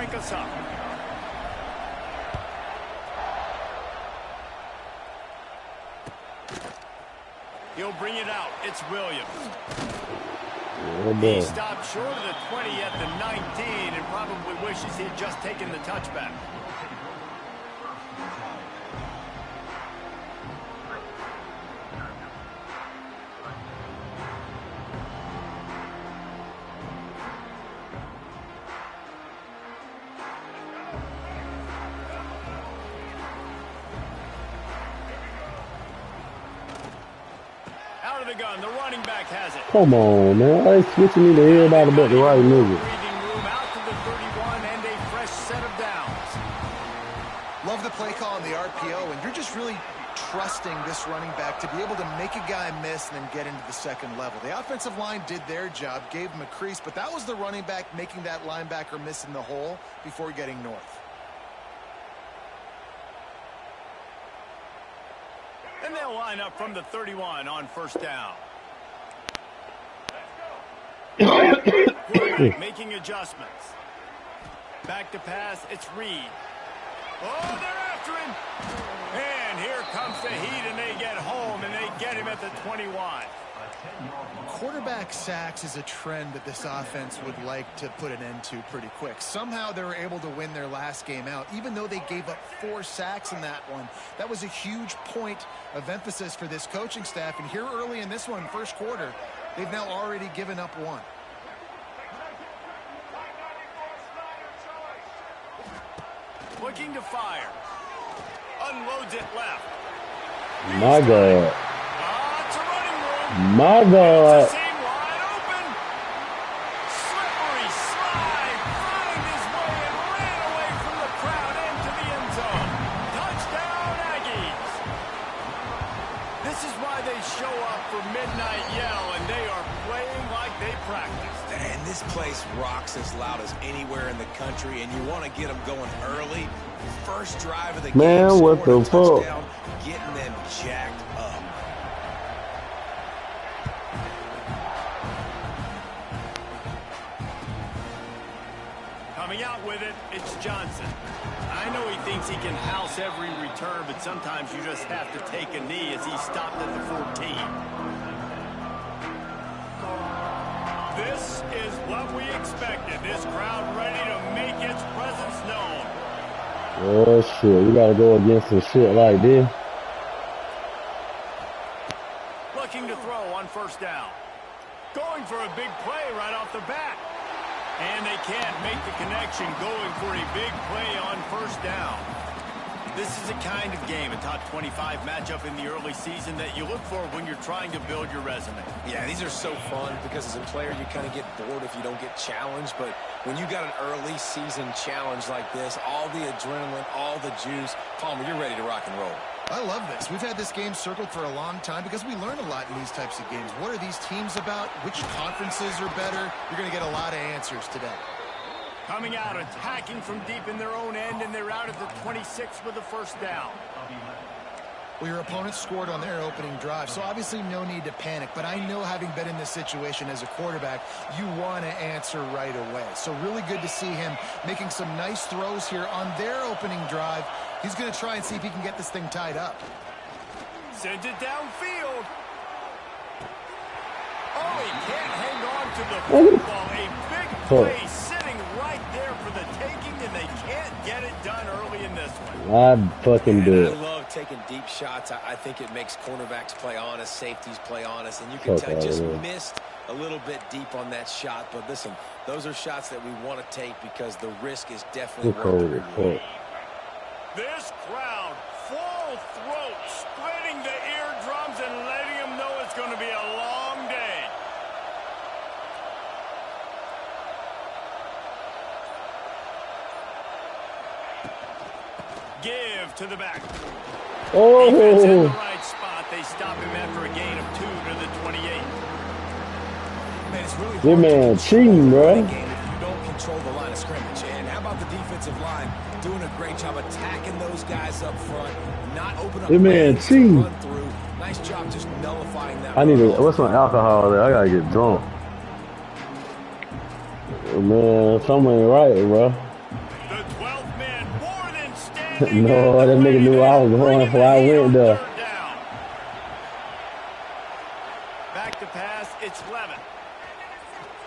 crank us up. He'll bring it out. It's Williams. He stopped short of the 20 at the 19 and probably wishes he'd just taken the touchback. The gun. The running back has it. Come on, man. They switching me to everybody but the right nigga. Out to the 31 and a fresh set of downs. Love the play call on the RPO, and you're just really trusting this running back to be able to make a guy miss and then get into the second level. The offensive line did their job, gave him a crease, but that was the running back making that linebacker miss in the hole before getting north. And they'll line up from the 31 on first down. Making adjustments. Back to pass, it's Reed. Oh, they're after him. And here comes the heat, and they get home, and they get him at the 21. Quarterback sacks is a trend that this offense would like to put an end to pretty quick. Somehow they were able to win their last game out, even though they gave up 4 sacks in that one. That was a huge point of emphasis for this coaching staff. And here early in this one, first quarter, they've now already given up 1. Looking to fire. Unloads it left. My God. It's a running room. My God. Seam wide open. Slippery slide. Find his way and ran away from the crowd into the end zone. Touchdown, Aggies. This is why they show up for Midnight Yell, and they are playing like they practiced. And this place rocks as loud as anywhere in the country, and you want to get them going early. First drive of the game. Man, what the fuck? Getting them jacked up. Coming out with it, it's Johnson. I know he thinks he can house every return, but sometimes you just have to take a knee as he stopped at the 14. This is what we expected. This crowd ready to make its presence known. Oh, shit. We got to go against some shit like this. Looking to throw on first down. Going for a big play right off the bat. And they can't make the connection, going for a big play on first down. This is a kind of game, a top 25 matchup in the early season that you look for when you're trying to build your resume. Yeah, these are so fun because as a player you kind of get bored if you don't get challenged, but when you got an early season challenge like this, all the adrenaline, all the juice, Palmer, you're ready to rock and roll. I love this. We've had this game circled for a long time because we learn a lot in these types of games. What are these teams about? Which conferences are better? You're going to get a lot of answers today. Coming out, attacking from deep in their own end, and they're out at the 26 with a first down. Well, your opponent scored on their opening drive, so obviously no need to panic. But I know, having been in this situation as a quarterback, you want to answer right away. So really good to see him making some nice throws here on their opening drive. He's going to try and see if he can get this thing tied up. Sends it downfield. Oh, he can't hang on to the football. A big play sitting right there for the taking, and they can't get it done early in this one. I fucking do I it. love taking deep shots. I think it makes cornerbacks play honest, safeties play honest, and you can tell just missed a little bit deep on that shot. But listen, those are shots that we want to take because the risk is definitely worth the reward. This crowd, full throat, splitting the eardrums and letting them know it's going to be a long day. Give to the back. Oh! Defense in the right spot. They stop him after a gain of 2 to the 28. Man, it's really This man cheating, bro. If you don't control the line of scrimmage. And how about the defensive line doing a great job attacking those guys up front, not opening up This man cheating. run through. Nice job just nullifying that. I need to. What's some alcohol there? I gotta get drunk. Man, something ain't right, bro. No, that nigga knew I was going before I went there. Back to pass, it's Levin.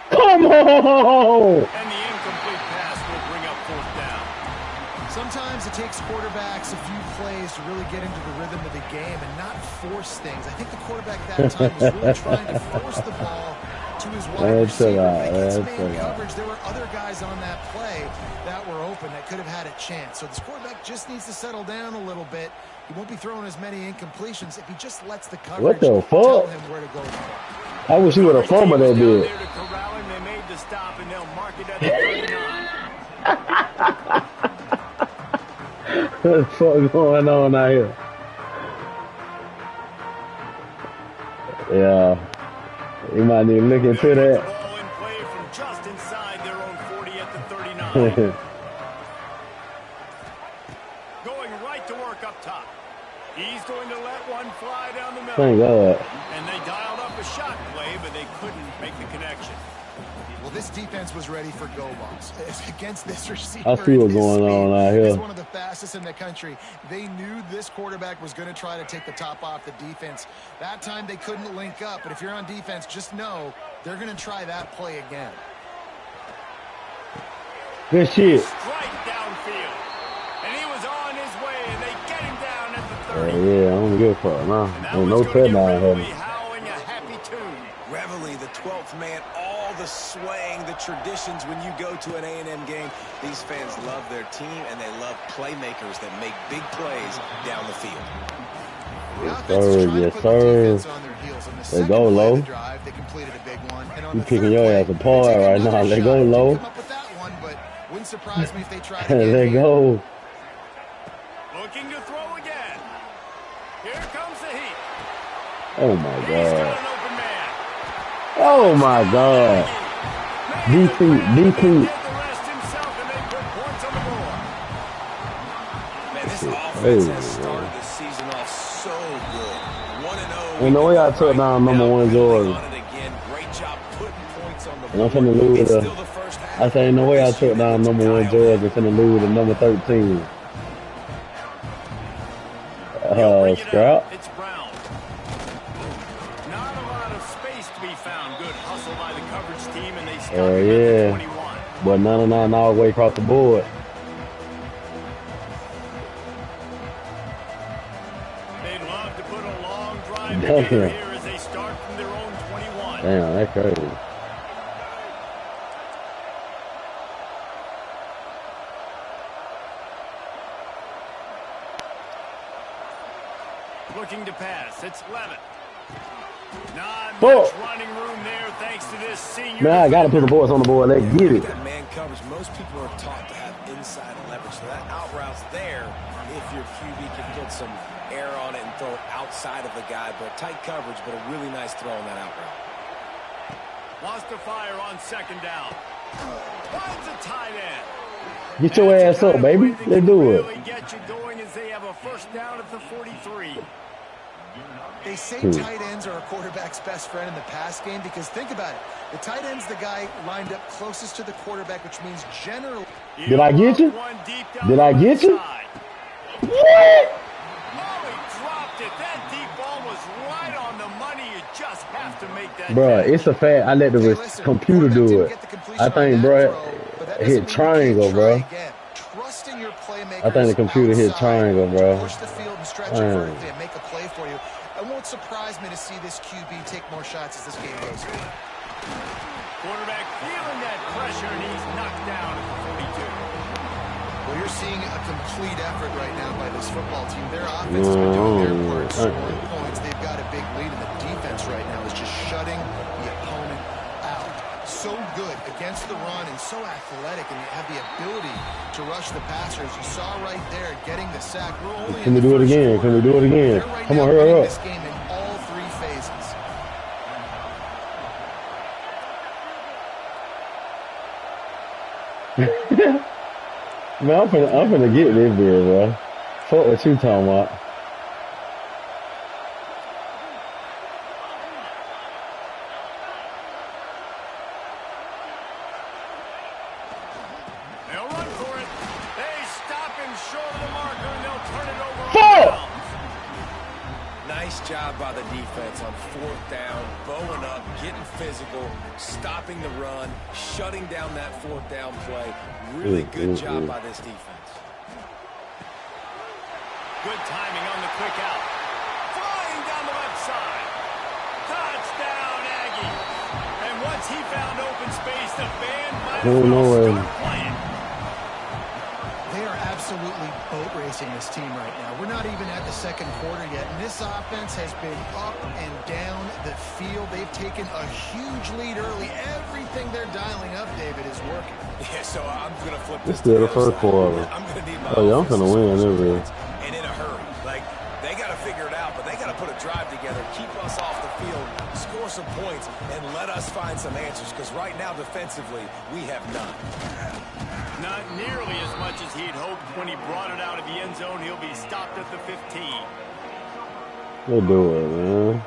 Come on! And the incomplete pass will bring up fourth down. Sometimes it takes quarterbacks a few plays to really get into the rhythm of the game and not force things. I think the quarterback that time was really trying to force the ball to his wide receiver. Against man coverage, there were other guys on that play that were open that could have had a chance. So this quarterback just needs to settle down a little bit. He won't be throwing as many incompletions if he just lets the coverage tell him where to go. I wish he would have fumbled that bit. They made the stop and they'll mark it at the 39. What the fuck going on out here? Yeah. You might need to look into that. Ball in play from just inside their own 40 at the 39. Going right to work up top. He's going to let one fly down the middle. Thank God. And they dialed up a shot play, but they couldn't make the connection. Well, this defense was ready for go balls against this receiver. I see what's going on out here. He's one of the fastest in the country. They knew this quarterback was going to try to take the top off the defense. That time they couldn't link up, but if you're on defense, just know they're going to try that play again. Good shit. Strike downfield. And he was on his way, and they get him down at the 30. Yeah, I don't give a fuck, man. Ain't no touchdown here. Howling a happy tune. Reveille, the 12th man, all the swaying, the traditions when you go to an A&M game. These fans love their team, and they love playmakers that make big plays down the field. Yes, sir. They go low. You picking your ass apart right now. They go low. They go. Looking to throw again. Here comes the heat. Oh my God. Oh my God. DP. This offense has started the season off so good. 1-0. And the way I took down number 1 Georgia. Great job putting points on the And I'm finna lose the. I say, no way I took down number 1 Georgia. I'm finna lose the number 13. Stroud. It's Brown. Not a lot of space to be found. Good hustle by the coverage team, and they stop him at the 21. But 99 all the way across the board. They'd love to put a long drive together here as they start from their own 21. Damn, that's crazy. Looking to pass. It's Levin. Not much running room there thanks to this senior. Man, I got to put the boys on the board. Let's get it. That man coverage. Most people are taught to have inside leverage. So that out route's there if your QB can put some air on it and throw it outside of the guy. But tight coverage, but a really nice throw on that out route. Wants to fire on second down. Finds a tight end. Get your ass up, baby. Let's do it. Really get you going as they have a first down at the 43. They say tight ends are a quarterback's best friend in the pass game because think about it. The tight end's the guy lined up closest to the quarterback, which means generally. Did I get you? Did I get you? What? Molly dropped it. That deep ball was right on the money. You just have to make that. Bruh, it's a fact. I let the computer do it. I think, bruh, hit triangle, bro. I think the computer hit triangle, bro. Push the field and stretch it vertically and make a play for you. It won't surprise me to see this QB take more shots as this game goes. Quarterback feeling that pressure, and he's knocked down at the 42. Well, you're seeing a complete effort right now by this football team. Their offense has been doing their part, scoring points. They've got a big lead, and the defense right now is just shutting the opponent out. So good against the run and so athletic, and they have the ability to rush the passers. You saw right there getting the sack. Can we do it again? Can we do it again? Come on, hurry up. This game in all 3 phases. Man, I'm finna get this bit, bro. Fuck what you talking about. They'll run for it. They stop him short of the marker. Nice job by the defense on 4th down, bowing up, getting physical, stopping the run, shutting down that 4th down play. Really good job by this defense. Good timing on the quick out. Flying down the left side. Touchdown, Aggie. And once he found open space, the band might as well start playing. They are absolutely boat racing this team right now. We're not even at the second quarter yet, and this offense has been up and down the field. They've taken a huge lead early. Everything they're dialing up, David, is working. Yeah, so I'm going to flip this. It's still the first quarter. I'm going to need my I'm going to win, isn't it? And in a hurry. Like, they got to figure it out, but they got to put a drive together, keep us off the field, score some points, and let us find some answers, because right now, defensively, we have none. Not nearly as much as he'd hoped when he brought it out of the end zone. He'll be stopped at the 15. They do it, man.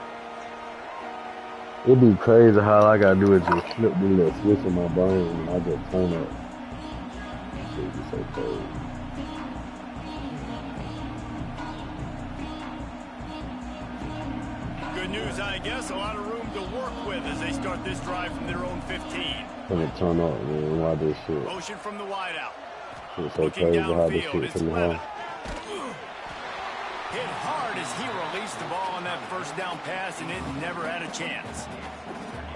It'd be crazy how all I gotta do is just flip the little switch in my brain and I just turn up. It'd be so crazy. Good news, I guess. A lot of room to work with as they start this drive from their own 15. I'm gonna turn up, man. Why this shit? Motion from the wideout. It's so Looking crazy how this downfield, shit it's from the Levitt. house. Hit hard as he released the ball on that first down pass, and it never had a chance.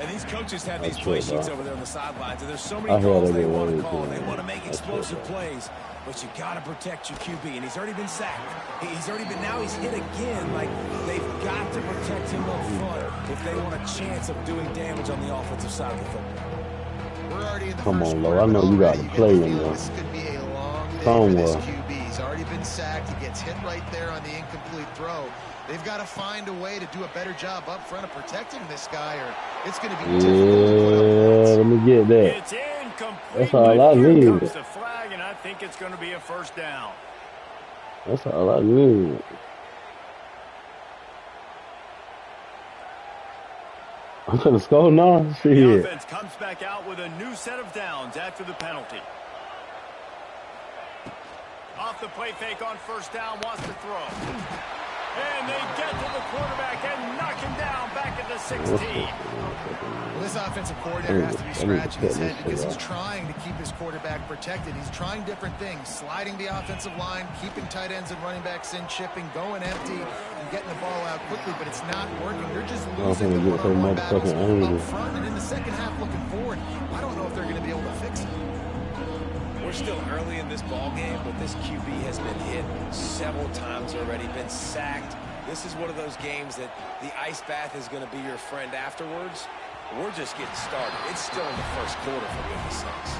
And these coaches have these play sheets over there on the sidelines, and there's so many I calls heard they they want to wanted call. to. They want to make explosive plays, but you got to protect your QB, and he's already been sacked. He's already been, now he's hit again. Like, they've got to protect him up front if they want a chance of doing damage on the offensive side of the football. We're already in the Come first on, quarter, Lo. I know you got already to play get the in feel there. this could be a long day for this Somewhere. QB. He's already been sacked. He gets hit right there on the incomplete throw. They've got to find a way to do a better job up front of protecting this guy, or it's going to be difficult to put up points. Yeah, let me get that. It's incomplete. That's all I Here need. comes the flag, and I think it's going to be a first down. That's all I need. I'm gonna score now. The Shit. offense comes back out with a new set of downs after the penalty. Off the play fake on first down, wants to throw. And they get to the quarterback and knock him down back at the 16. Well, this offensive coordinator has to be scratching his head because he's trying to keep his quarterback protected. He's trying different things, sliding the offensive line, keeping tight ends and running backs in, chipping, going empty, and getting the ball out quickly, but it's not working. They're just losing the one-on-one battles up front, and in the second half looking forward, I don't know if they're going to be able to fix it. We're still early in this ball game, but this QB has been hit several times already, been sacked. This is one of those games that the ice bath is going to be your friend afterwards. We're just getting started. It's still in the first quarter, for goodness sakes.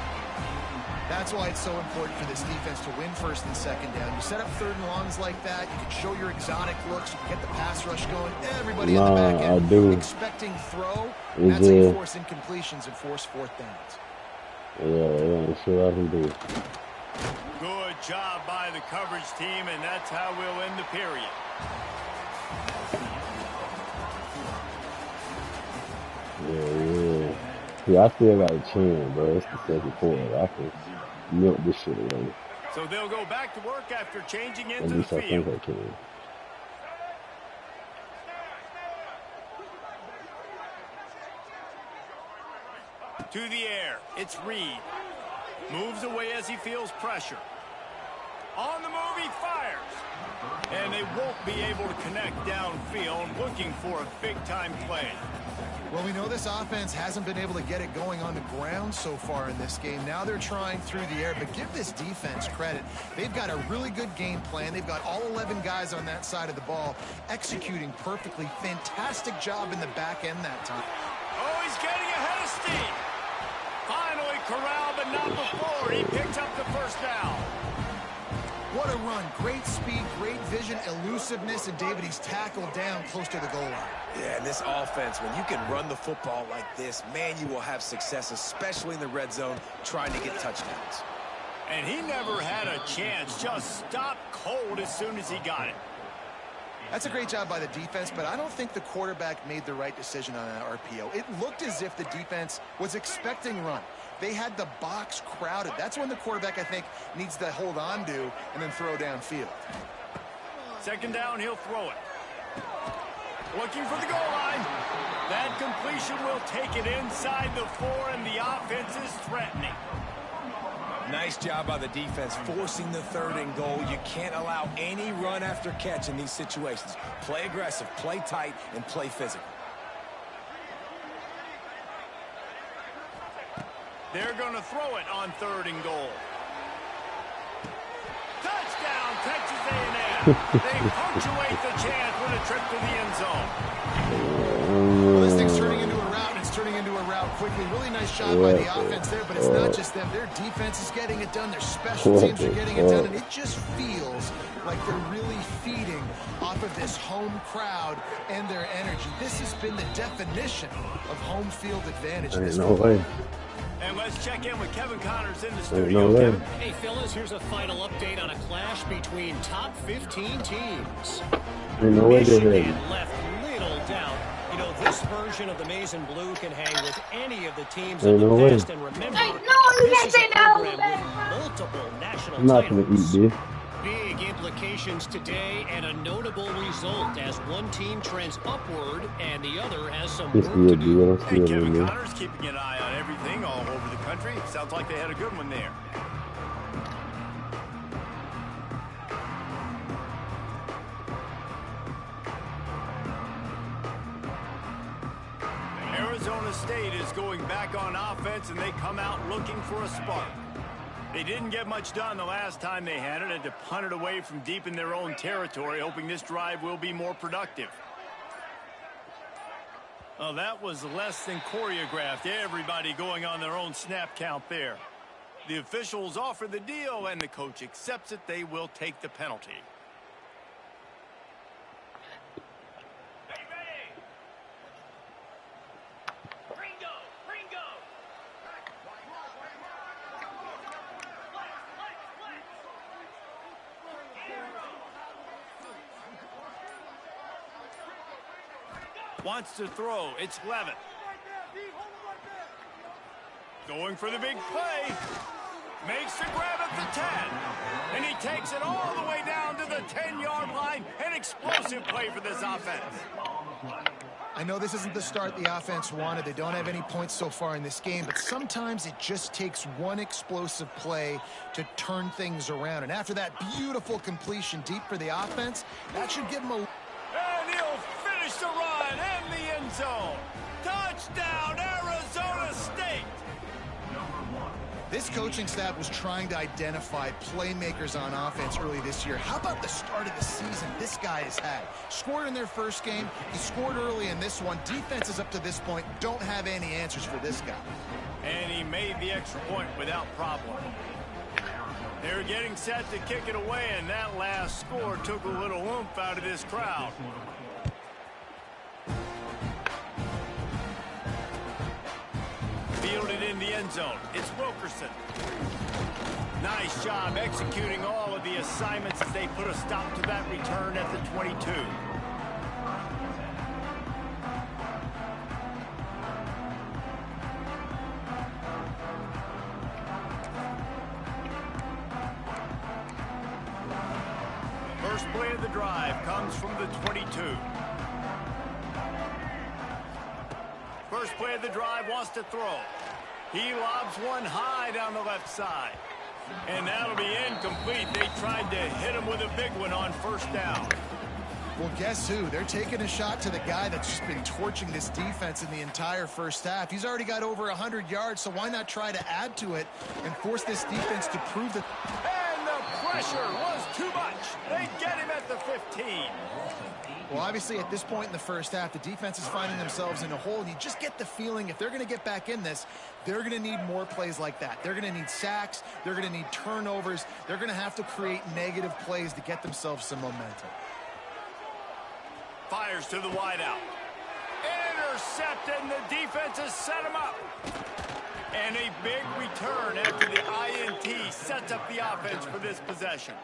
That's why it's so important for this defense to win first and second down. You set up third and longs like that, you can show your exotic looks, you can get the pass rush going. Everybody in the back end expecting throw. And that's how you force incompletions and force fourth downs. Yeah, sure I can do. Good job by the coverage team, and that's how we'll end the period. Yeah, I still got a chance, bro. It's the second quarter. I can milk this shit away. So they'll go back to work after changing At into the least I think field. I can. To the air, it's Reed. Moves away as he feels pressure. On the move, he fires. And they won't be able to connect downfield, looking for a big-time play. Well, we know this offense hasn't been able to get it going on the ground so far in this game. Now they're trying through the air, but give this defense credit. They've got a really good game plan. They've got all 11 guys on that side of the ball executing perfectly. Fantastic job in the back end that time. Oh, he's getting ahead of steam. Finally corralled, but not before. He picks up the first down. What a run. Great speed, great vision, elusiveness, and David, he's tackled down close to the goal line. Yeah, and this offense, when you can run the football like this, man, you will have success, especially in the red zone, trying to get touchdowns. And he never had a chance. Just stopped cold as soon as he got it. That's a great job by the defense, but I don't think the quarterback made the right decision on that RPO. It looked as if the defense was expecting run. They had the box crowded. That's when the quarterback, I think, needs to hold on to and then throw downfield. Second down, he'll throw it. Looking for the goal line. That completion will take it inside the 4, and the offense is threatening. Nice job by the defense forcing the 3rd and goal. You can't allow any run after catch in these situations. Play aggressive, play tight, and play physical. They're going to throw it on 3rd and goal. Touchdown, Texas A&M. They punctuate the chance with a trip to the end zone. Well, this thing's turning into a route, and it's turning into a route quickly. Really nice job by the offense there, but it's not just them. Their defense is getting it done. Their special teams are getting it done, and it just feels like they're really feeding off of this home crowd and their energy. This has been the definition of home field advantage. Ain't no way. And let's check in with Kevin Connors in the studio. No Kevin. Hey, fellas, here's a final update on a clash between top 15 teams. No Michigan left little doubt. You know, this version of the maize and blue can hang with any of the teams in the past. And remember, this is a program with multiple national I'm not titles. going to eat this. Big implications today, and a notable result as one team trends upward and the other has some work to do. Hey, Kevin Connors keeping an eye on everything all over the country. Sounds like they had a good one there. Arizona State is going back on offense, and they come out looking for a spark. They didn't get much done the last time they had it, and to punt it away from deep in their own territory, hoping this drive will be more productive. Oh, that was less than choreographed. Everybody going on their own snap count there. The officials offer the deal, and the coach accepts it. They will take the penalty. Wants to throw. It's Levitt. Going for the big play. Makes the grab at the 10. And he takes it all the way down to the 10-yard line. An explosive play for this offense. I know this isn't the start the offense wanted. They don't have any points so far in this game, but sometimes it just takes one explosive play to turn things around. And after that beautiful completion deep for the offense, that should give them a... And he'll finish the run in the end zone. Touchdown, Arizona State. This coaching staff was trying to identify playmakers on offense early this year. How about the start of the season this guy has had? Scored in their first game. He scored early in this one. Defenses up to this point don't have any answers for this guy. And he made the extra point without problem. They're getting set to kick it away, and that last score took a little oomph out of this crowd. Fielded in the end zone. It's Wilkerson. Nice job executing all of the assignments as they put a stop to that return at the 22. First play of the drive comes from the 22. First play of the drive wants to throw. He lobs one high down the left side. And that'll be incomplete. They tried to hit him with a big one on first down. Well, guess who? They're taking a shot to the guy that's just been torching this defense in the entire first half. He's already got over 100 yards, so why not try to add to it and force this defense to prove that... And the pressure was too much. They get him at the 15. Well, obviously, at this point in the first half, the defense is finding themselves in a hole, and you just get the feeling if they're going to get back in this, they're going to need more plays like that. They're going to need sacks. They're going to need turnovers. They're going to have to create negative plays to get themselves some momentum. Fires to the wideout. Intercepted, and the defense has set him up. And a big return after the INT sets up the offense for this possession.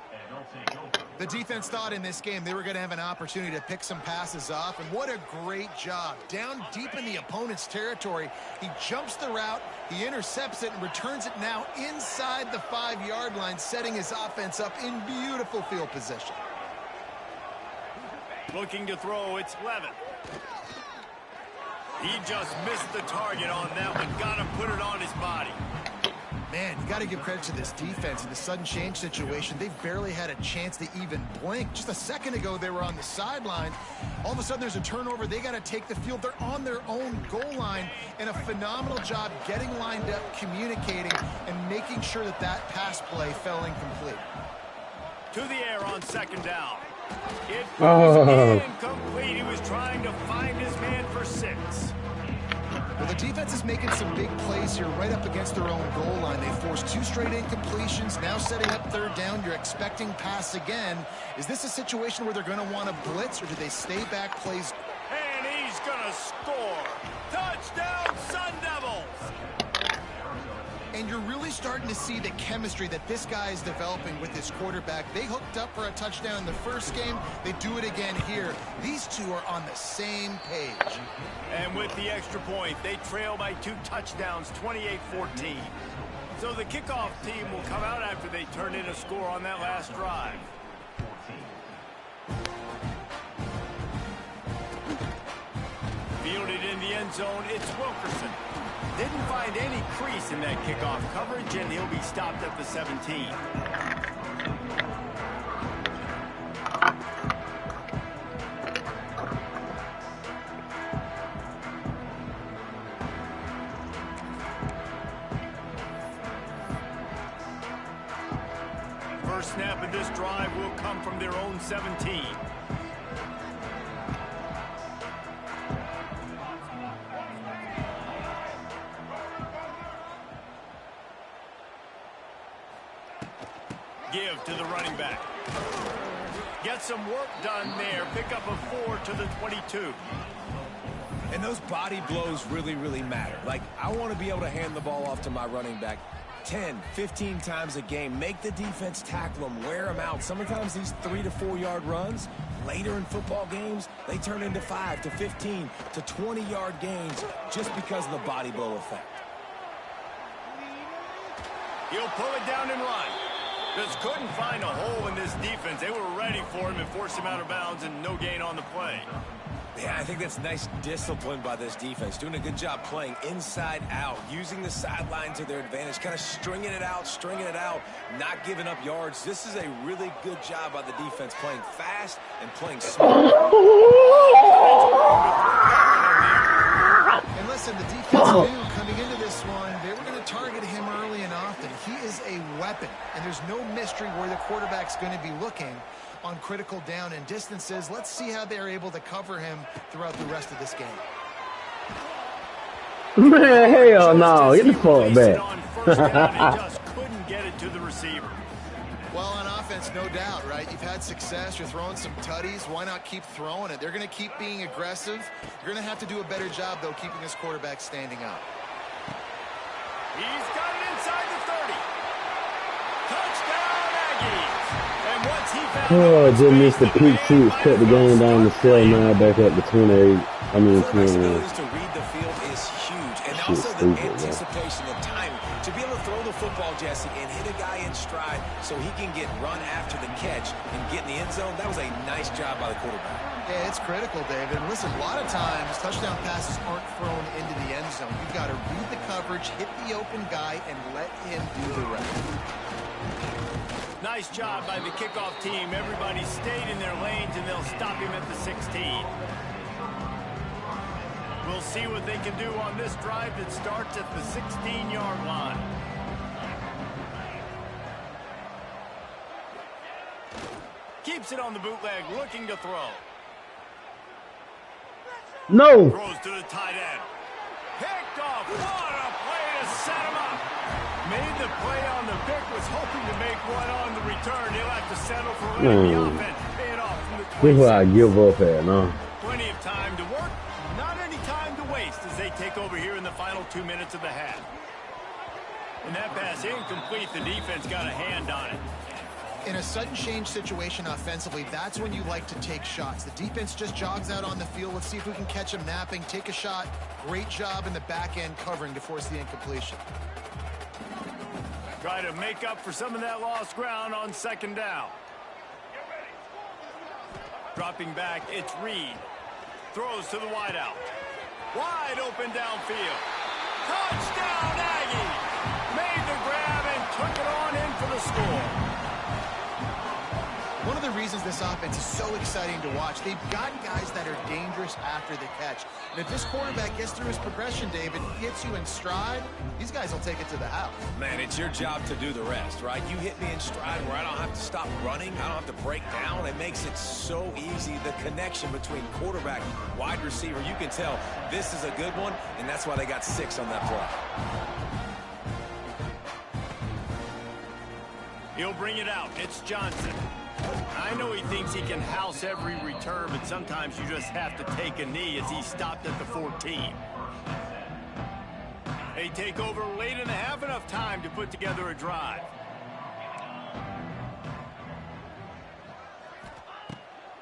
The defense thought in this game they were going to have an opportunity to pick some passes off, and what a great job. Down deep in the opponent's territory, he jumps the route, he intercepts it, and returns it now inside the 5-yard line, setting his offense up in beautiful field position. Looking to throw, it's Levitt. He just missed the target on that one. Got to put it on his body. Man, you got to give credit to this defense. In the sudden change situation, they barely had a chance to even blink. Just a second ago, they were on the sideline. All of a sudden, there's a turnover. They got to take the field. They're on their own goal line, and a phenomenal job getting lined up, communicating, and making sure that that pass play fell incomplete. To the air on second down. It was incomplete. He was trying to find his man for 6. Well, the defense is making some big plays here right up against their own goal line. They forced 2 straight incompletions, now setting up third down. You're expecting pass again. Is this a situation where they're going to want to blitz, or do they stay back plays? And he's going to score. Touchdown, Sun Devils. And you're really starting to see the chemistry that this guy is developing with his quarterback. They hooked up for a touchdown in the first game. They do it again here. These two are on the same page. And with the extra point, they trail by 2 touchdowns, 28-14. So the kickoff team will come out after they turn in a score on that last drive. Fielded in the end zone, it's Wilkerson. Didn't find any crease in that kickoff coverage, and he'll be stopped at the 17. First snap of this drive will come from their own 17. Give to the running back. Get some work done there. Pick up a 4 to the 22. And those body blows really, really matter. Like, I want to be able to hand the ball off to my running back 10, 15 times a game. Make the defense tackle them, wear them out. Sometimes these 3 to 4 yard runs, later in football games, they turn into 5 to 15 to 20 yard gains just because of the body blow effect. He'll pull it down and run. Just couldn't find a hole in this defense. They were ready for him and forced him out of bounds, and no gain on the play. Yeah, I think that's nice discipline by this defense. Doing a good job playing inside out, using the sideline to their advantage, kind of stringing it out, not giving up yards. This is a really good job by the defense, playing fast and playing smart. And listen, the defense knew coming into this one, they were going to target him early and often. He is a weapon, and there's no mystery where the quarterback's going to be looking on critical down and distances. Let's see how they're able to cover him throughout the rest of this game. Man, hell no. Get the fuck back. Just couldn't get it to the receiver. Well, on offense, no doubt, right? You've had success. You're throwing some tutties. Why not keep throwing it? They're going to keep being aggressive. You're going to have to do a better job, though, keeping this quarterback standing up. He's got it inside the 30. Touchdown, Aggies. And once he found just missed the peak six, cut the game down to 7-9, back up to 28. I mean, 21. To read the field is huge. And also the anticipation, the timing. To be able to throw the football, Jesse, and hit a guy in stride so he can get run after the catch and get in the end zone, that was a nice job by the quarterback. Yeah, it's critical, David. And listen, a lot of times touchdown passes aren't thrown into the end zone. You've got to read the coverage, hit the open guy, and let him do the rest. Nice job by the kickoff team. Everybody stayed in their lanes, and they'll stop him at the 16. We'll see what they can do on this drive that starts at the 16-yard line. Keeps it on the bootleg, looking to throw. No. Throws to the tight end. Picked off. What a play to set him up. Made the play on the pick, was hoping to make one on the return. He'll have to settle for running the offense. Pay it off from the 20. This is where I give up at, no. Plenty of time to work. Not any time to waste as they take over here in the final 2 minutes of the half. And that pass incomplete. The defense got a hand on it. In a sudden change situation offensively, that's when you like to take shots. The defense just jogs out on the field. Let's see if we can catch him napping. Take a shot. Great job in the back end covering to force the incompletion. Try to make up for some of that lost ground on second down. Dropping back, it's Reed. Throws to the wideout. Wide open downfield. Touchdown, Aggie! Made the grab and took it on in for the score. One of the reasons this offense is so exciting to watch, they've got guys that are dangerous after the catch. And if this quarterback gets through his progression, David, gets you in stride, these guys will take it to the house. Man, it's your job to do the rest, right? You hit me in stride where I don't have to stop running. I don't have to break down. It makes it so easy. The connection between quarterback and wide receiver, you can tell this is a good one, and that's why they got 6 on that play. He'll bring it out. It's Johnson. I know he thinks he can house every return, but sometimes you just have to take a knee as he stopped at the 14. They take over late in the half, enough time to put together a drive.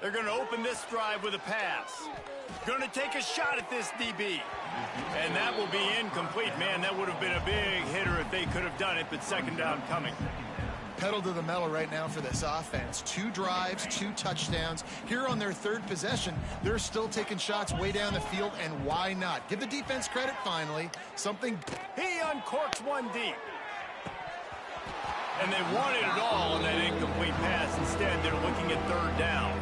They're going to open this drive with a pass. Going to take a shot at this DB. And that will be incomplete. Man, that would have been a big hitter if they could have done it, but second down coming. Pedal to the metal right now for this offense. 2 drives, 2 touchdowns. Here on their 3rd possession, they're still taking shots way down the field, and why not? Give the defense credit finally. He uncorks one deep. And they wanted it all on that incomplete pass. Instead, they're looking at 3rd down.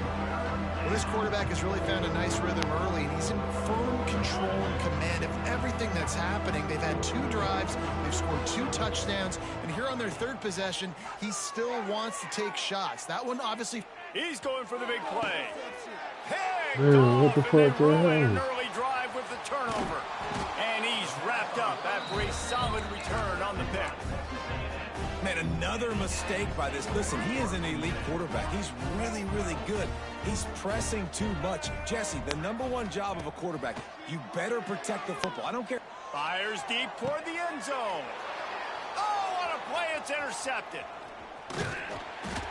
Well, this quarterback has really found a nice rhythm early, and he's in firm control and command of everything that's happening. They've had 2 drives, they've scored 2 touchdowns, and here on their 3rd possession, he still wants to take shots. That one, obviously... He's going for the big play. Picked what the off, fuck, and then an early drive with the turnover. And he's wrapped up after a solid return on the pick. Man, another mistake by this. Listen, he is an elite quarterback. He's really, really good. He's pressing too much. Jesse, the #1 job of a quarterback, you better protect the football. I don't care. Fires deep toward the end zone. Oh, what a play. It's intercepted.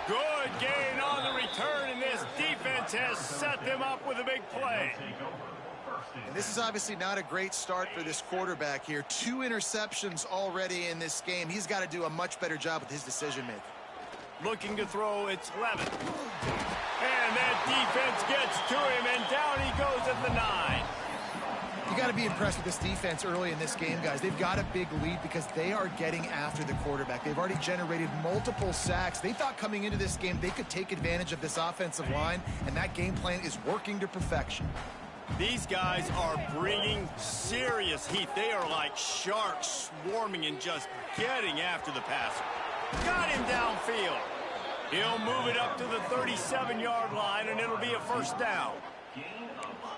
Good gain on the return, and this defense has set them up with a big play. And this is obviously not a great start for this quarterback here. 2 interceptions already in this game. He's got to do a much better job with his decision-making. Looking to throw, it's Levin. And that defense gets to him, and down he goes at the 9. You got to be impressed with this defense early in this game, guys. They've got a big lead because they are getting after the quarterback. They've already generated multiple sacks. They thought coming into this game they could take advantage of this offensive line, and that game plan is working to perfection. These guys are bringing serious heat. They are like sharks swarming and just getting after the passer. Got him downfield. He'll move it up to the 37-yard line, and it'll be a 1st down.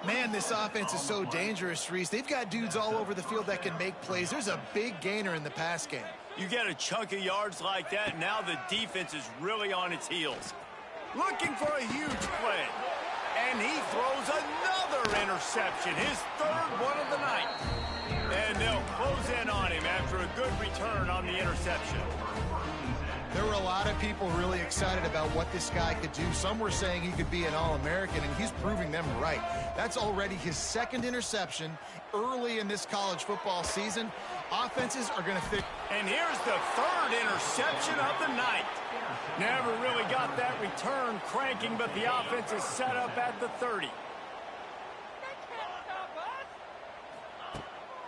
Man, this offense is so dangerous, Reese. They've got dudes all over the field that can make plays. There's a big gainer in the pass game. You get a chunk of yards like that, now the defense is really on its heels. Looking for a huge play. And he throws another interception, his 3rd one of the night. And they'll close in on him after a good return on the interception. There were a lot of people really excited about what this guy could do. Some were saying he could be an All-American, and he's proving them right. That's already his 2nd interception early in this college football season. Offenses are going to fit. And here's the 3rd interception of the night. Never really got that return cranking, but the offense is set up at the 30.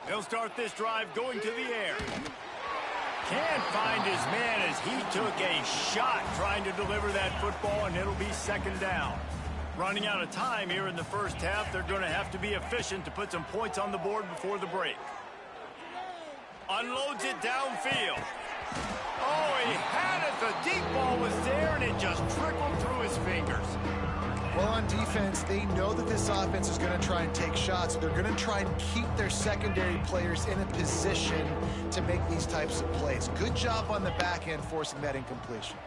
They'll start this drive going to the air. Can't find his man as he took a shot trying to deliver that football, and it'll be 2nd down. Running out of time here in the 1st half, they're going to have to be efficient to put some points on the board before the break. Unloads it downfield. Oh, he had it. The deep ball was there, and it just trickled through his fingers. Well, on defense, they know that this offense is going to try and take shots. They're going to try and keep their secondary players in a position to make these types of plays. Good job on the back end forcing that incompletion.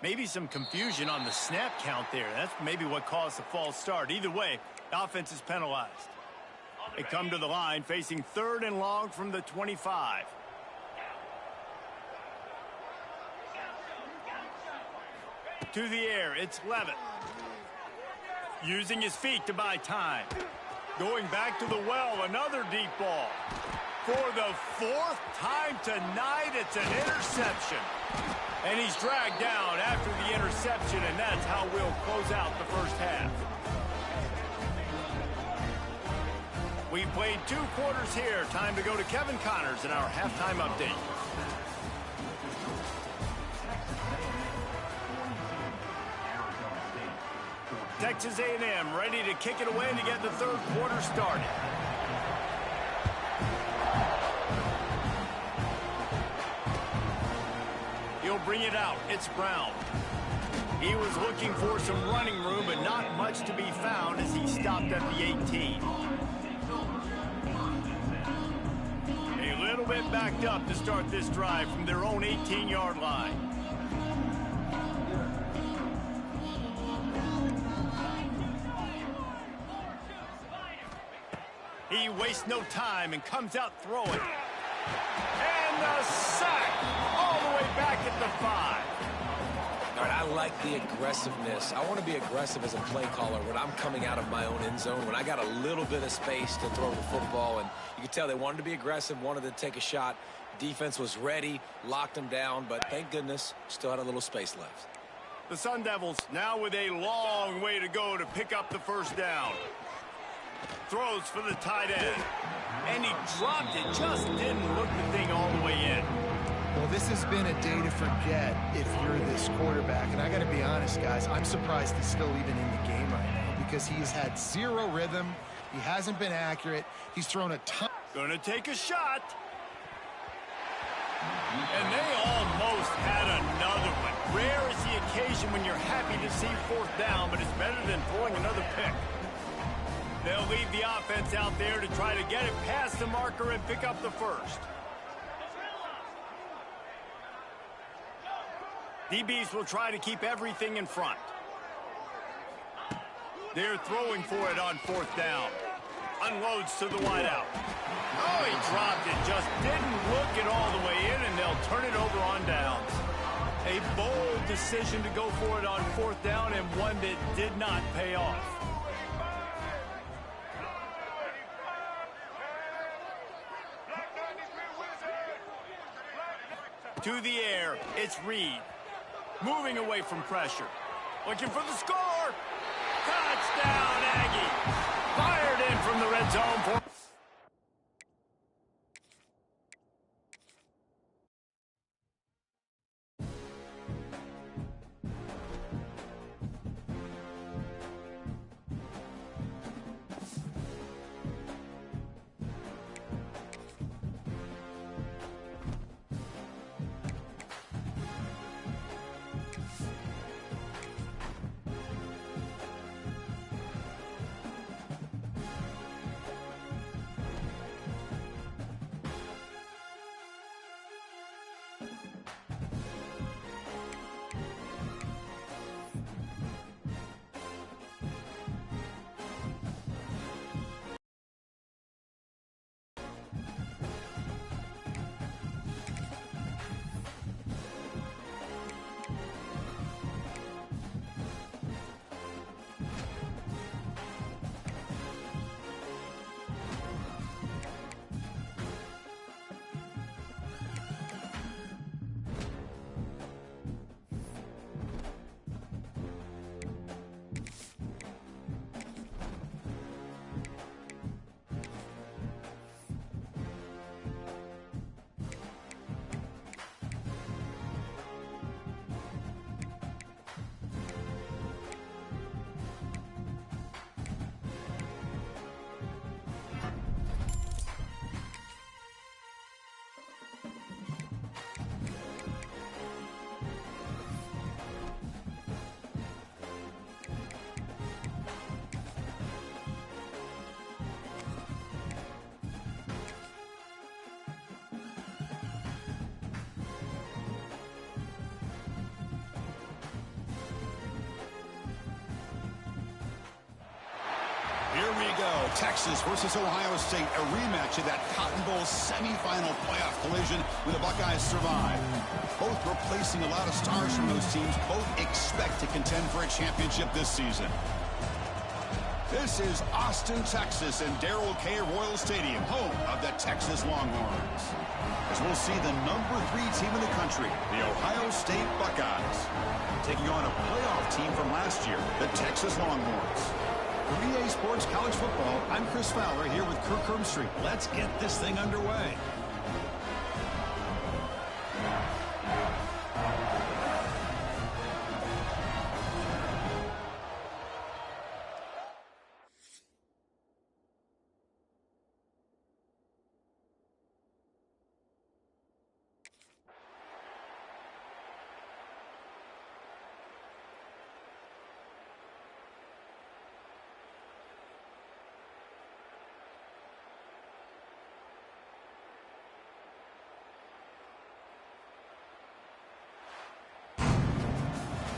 Maybe some confusion on the snap count there. That's maybe what caused the false start. Either way, offense is penalized. They come to the line facing 3rd and long from the 25. To the air, it's Levitt. Using his feet to buy time. Going back to the well, another deep ball. For the fourth time tonight, it's an interception. And he's dragged down after the interception, and that's how we'll close out the first half. We played 2 quarters here. Time to go to Kevin Connors in our halftime update. Texas A&M ready to kick it away to get the third quarter started. He'll bring it out. It's Brown. He was looking for some running room, but not much to be found as he stopped at the 18. A little bit backed up to start this drive from their own 18-yard line. He wastes no time and comes out throwing. And the sack all the way back at the 5. All right, I like the aggressiveness. I want to be aggressive as a play caller when I'm coming out of my own end zone, when I got a little bit of space to throw the football. And you can tell they wanted to be aggressive, wanted to take a shot. Defense was ready, locked them down, but thank goodness, still had a little space left. The Sun Devils now with a long way to go to pick up the first down. Throws for the tight end. And he dropped it. Just didn't look the thing all the way in. Well, this has been a day to forget if you're this quarterback. And I got to be honest, guys, I'm surprised he's still even in the game right now because he's had zero rhythm. He hasn't been accurate. He's thrown a ton. Gonna take a shot. And they almost had another one. Rare is the occasion when you're happy to see fourth down, but it's better than throwing another pick. They'll leave the offense out there to try to get it past the marker and pick up the first. DBs will try to keep everything in front. They're throwing for it on fourth down. Unloads to the wideout. Oh, he dropped it. Just didn't look it all the way in, and they'll turn it over on downs. A bold decision to go for it on fourth down, and one that did not pay off. To the air, it's Reed. Moving away from pressure. Looking for the score. Touchdown, Aggie. Fired in from the red zone for... Texas versus Ohio State, a rematch of that Cotton Bowl semifinal playoff collision when the Buckeyes survived. Both replacing a lot of stars from those teams. Both expect to contend for a championship this season. This is Austin, Texas, and Darrell K. Royal Stadium, home of the Texas Longhorns. As we'll see the number 3 team in the country, the Ohio State Buckeyes, taking on a playoff team from last year, the Texas Longhorns. For EA Sports College Football, I'm Chris Fowler here with Kirk Herbstreit. Let's get this thing underway.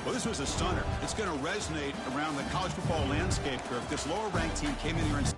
Well, this was a stunner. It's going to resonate around the college football landscape, Kirk. This lower-ranked team came in here and...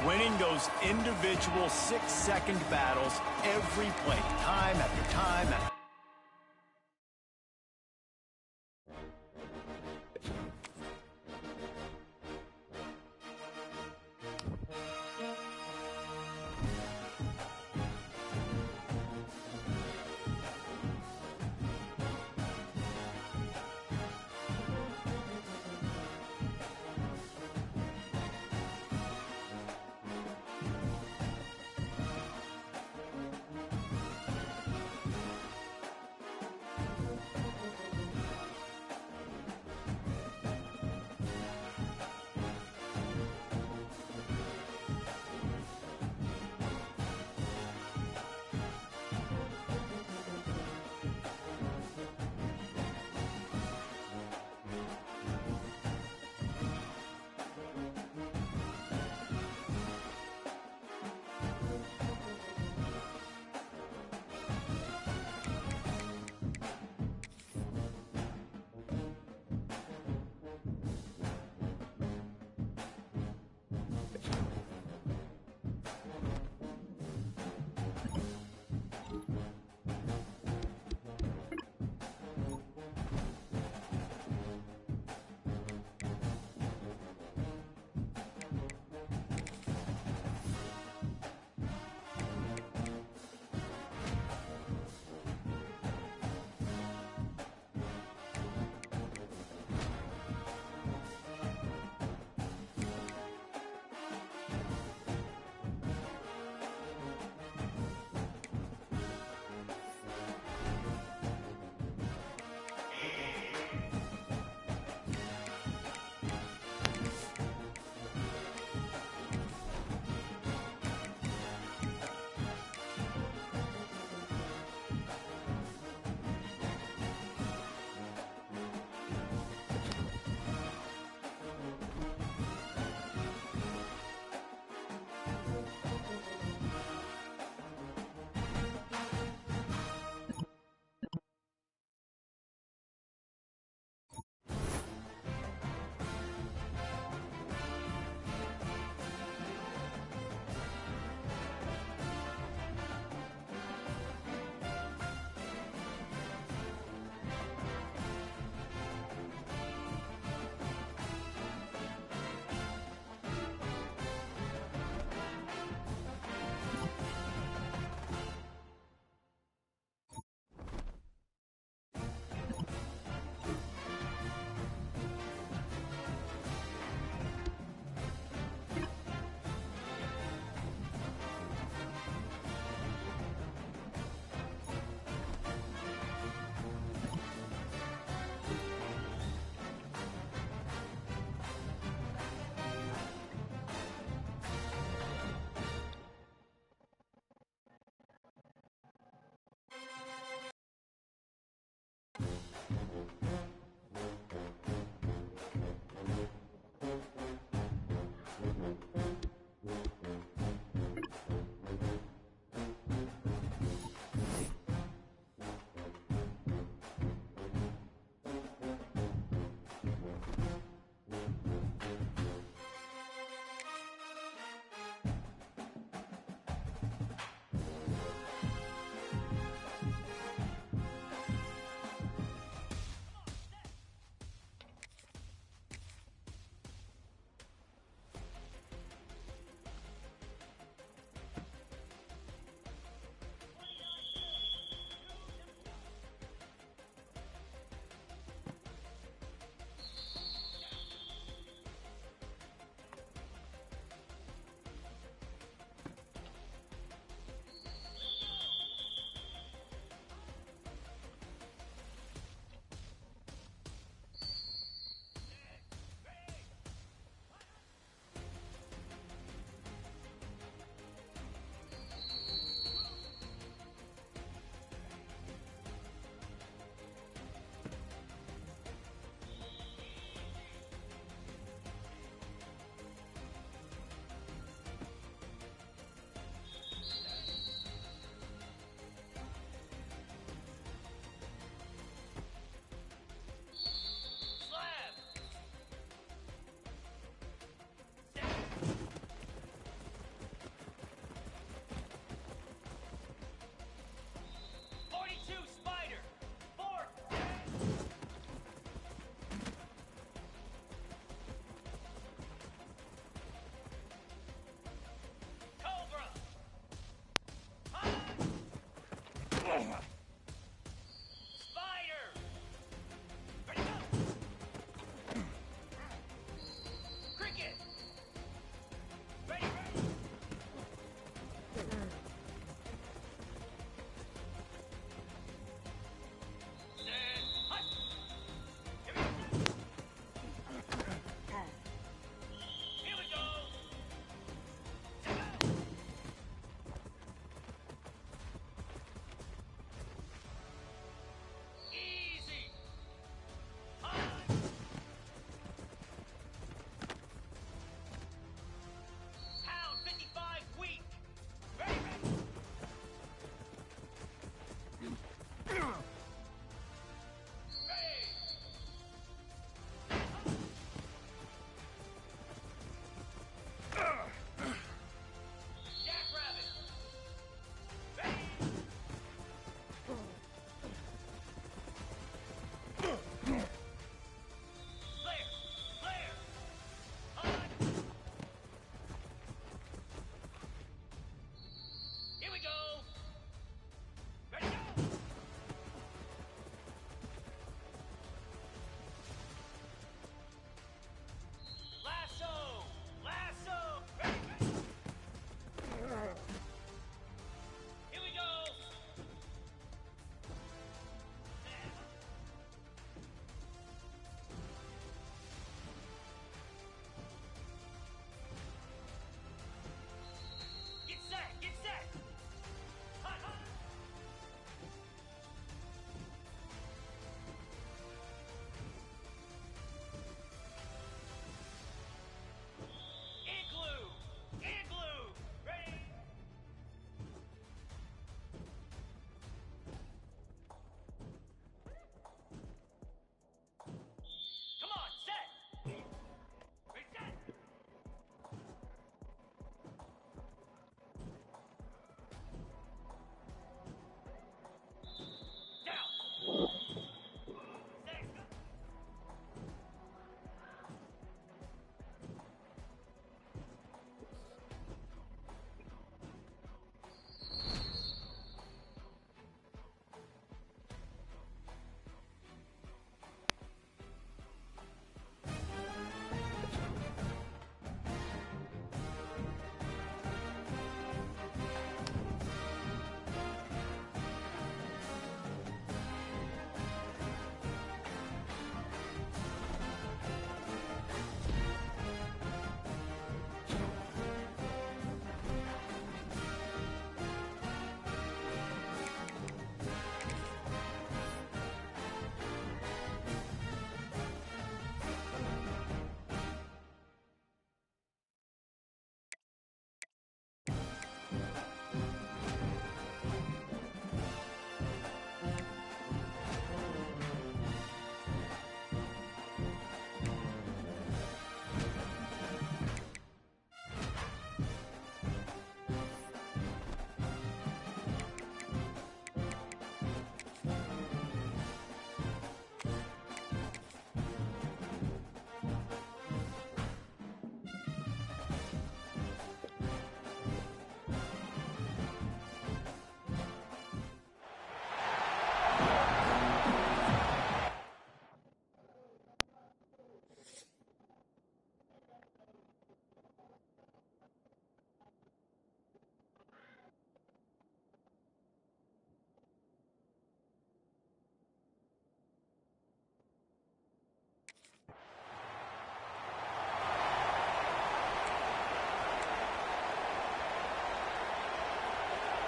winning those individual 6-second battles every play, time after time after.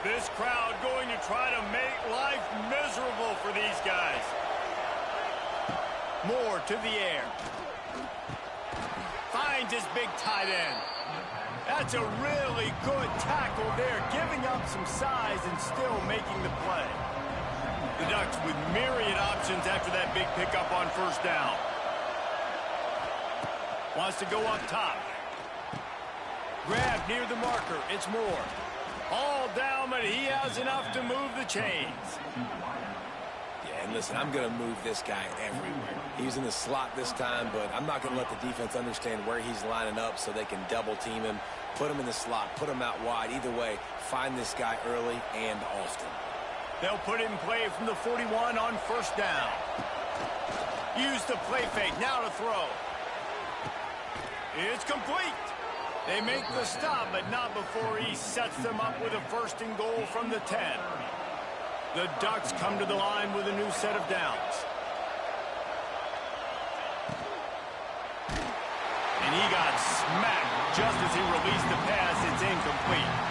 This crowd going to try to make life miserable for these guys. Moore to the air. Finds his big tight end. That's a really good tackle there, giving up some size and still making the play. The Ducks with myriad options after that big pickup on first down. Wants to go up top. Grab near the marker. It's Moore. All down, but he has enough to move the chains. Yeah, and listen, I'm going to move this guy everywhere. He's in the slot this time, but I'm not going to let the defense understand where he's lining up so they can double team him, put him in the slot, put him out wide. Either way, find this guy early and often. They'll put it in play from the 41 on first down. Use the play fake. Now to throw. It's complete. They make the stop, but not before he sets them up with a first and goal from the 10. The Ducks come to the line with a new set of downs. And he got smacked just as he released the pass. It's incomplete.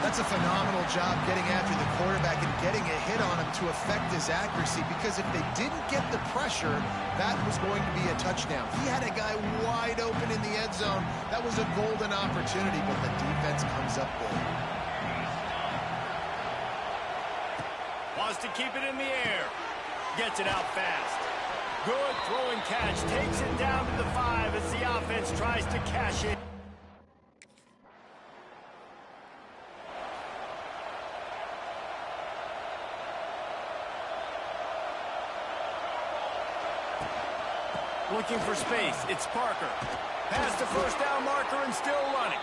That's a phenomenal job getting after the quarterback and getting a hit on him to affect his accuracy, because if they didn't get the pressure, that was going to be a touchdown. He had a guy wide open in the end zone. That was a golden opportunity, but the defense comes up big. Wants to keep it in the air. Gets it out fast. Good throwing catch. Takes it down to the 5 as the offense tries to cash in. Looking for space. It's Parker. Past the first down marker and still running.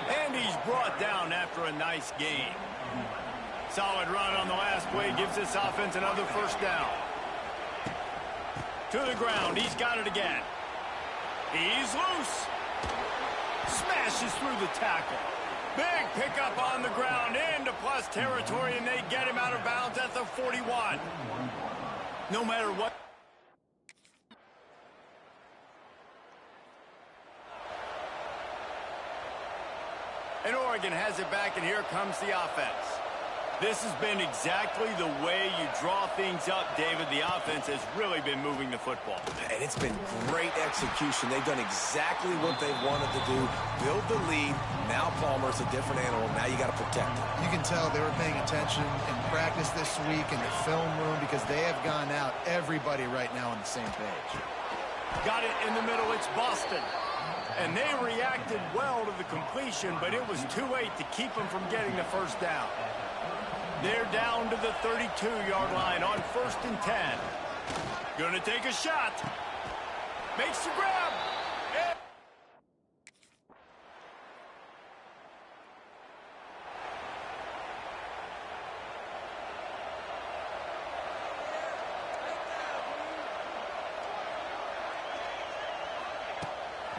And he's brought down after a nice gain. Solid run on the last play gives this offense another first down. To the ground. He's got it again. He's loose. Smashes through the tackle. Big pickup on the ground into plus territory, and they get him out of bounds at the 41. No matter what. And Oregon has it back, and here comes the offense. This has been exactly the way you draw things up, David. The offense has really been moving the football. And it's been great execution. They've done exactly what they've wanted to do. Build the lead. Now Palmer's a different animal. Now you got to protect him. You can tell they were paying attention in practice this week in the film room, because they have gone out, everybody right now on the same page. Got it in the middle. It's Boston. And they reacted well to the completion, but it was too late to keep them from getting the first down. They're down to the 32-yard line on first and 10. Gonna take a shot. Makes the grab.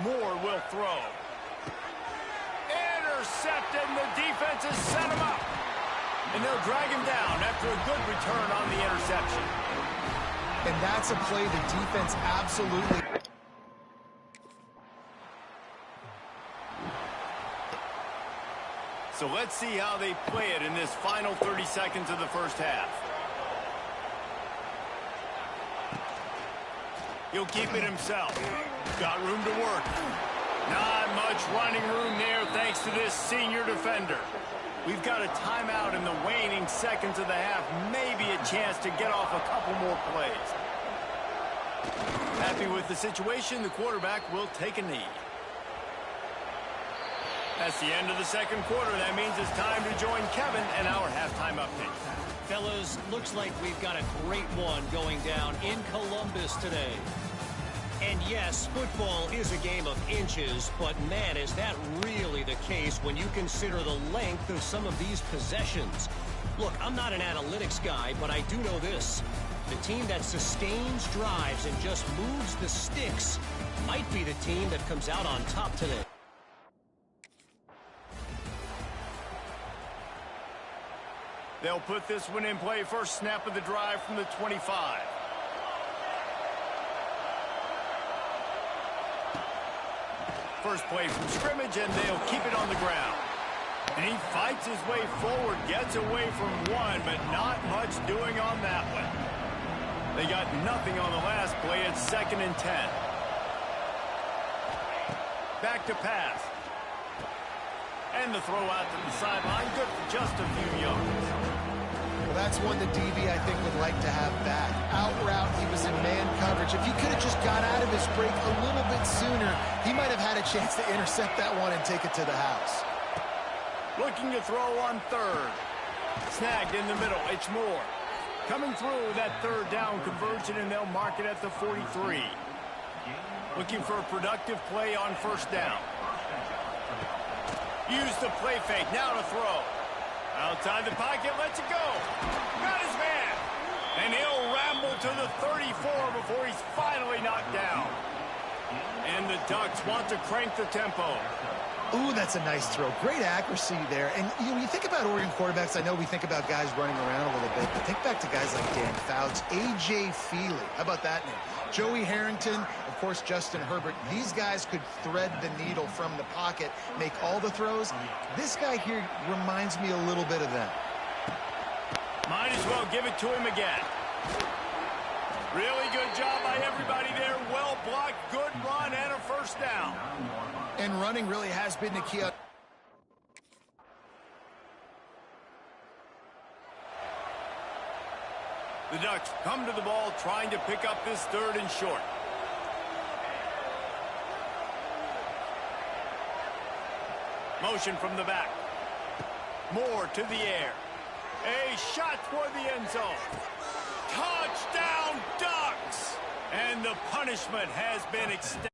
Moore will throw. Intercepted, and the defense has set him up. And they'll drag him down after a good return on the interception. And that's a play the defense absolutely... So let's see how they play it in this final 30 seconds of the first half. He'll keep it himself. Got room to work. Not much running room there thanks to this senior defender. We've got a timeout in the waning seconds of the half. Maybe a chance to get off a couple more plays. Happy with the situation, the quarterback will take a knee. That's the end of the second quarter. That means it's time to join Kevin and our halftime update. Fellas, looks like we've got a great one going down in Columbus today. And yes, football is a game of inches, but man, is that really the case when you consider the length of some of these possessions. Look, I'm not an analytics guy, but I do know this. The team that sustains drives and just moves the sticks might be the team that comes out on top today. They'll put this one in play. First snap of the drive from the 25. First play from scrimmage, and they'll keep it on the ground. And he fights his way forward, gets away from one, but not much doing on that one. They got nothing on the last play. It's 2nd and 10. Back to pass. And the throw out to the sideline. Good for just a few yards. Well, that's one that DB, I think, would like to have back. Out route, he was in man coverage. If he could have just got out of his break a little bit sooner, he might have had a chance to intercept that one and take it to the house. Looking to throw on 3rd. Snagged in the middle. It's Moore. Coming through that 3rd down conversion, and they'll mark it at the 43. Looking for a productive play on 1st down. Use the play fake. Now to throw. Outside the pocket, lets it go. Got his man. And he'll ramble to the 34 before he's finally knocked down. And the Ducks want to crank the tempo. Ooh, that's a nice throw. Great accuracy there. And when you think about Oregon quarterbacks, I know we think about guys running around a little bit, but think back to guys like Dan Fouts, A.J. Feely. How about that name? Joey Harrington, of course, Justin Herbert. These guys could thread the needle from the pocket, make all the throws. This guy here reminds me a little bit of them. Might as well give it to him again. Really good job by everybody there. Well blocked, good run, and a 1st down. And running really has been the key. The Ducks come to the ball trying to pick up this 3rd and short. Motion from the back. Moore to the air. A shot toward the end zone. Touchdown, Ducks! And the punishment has been extended.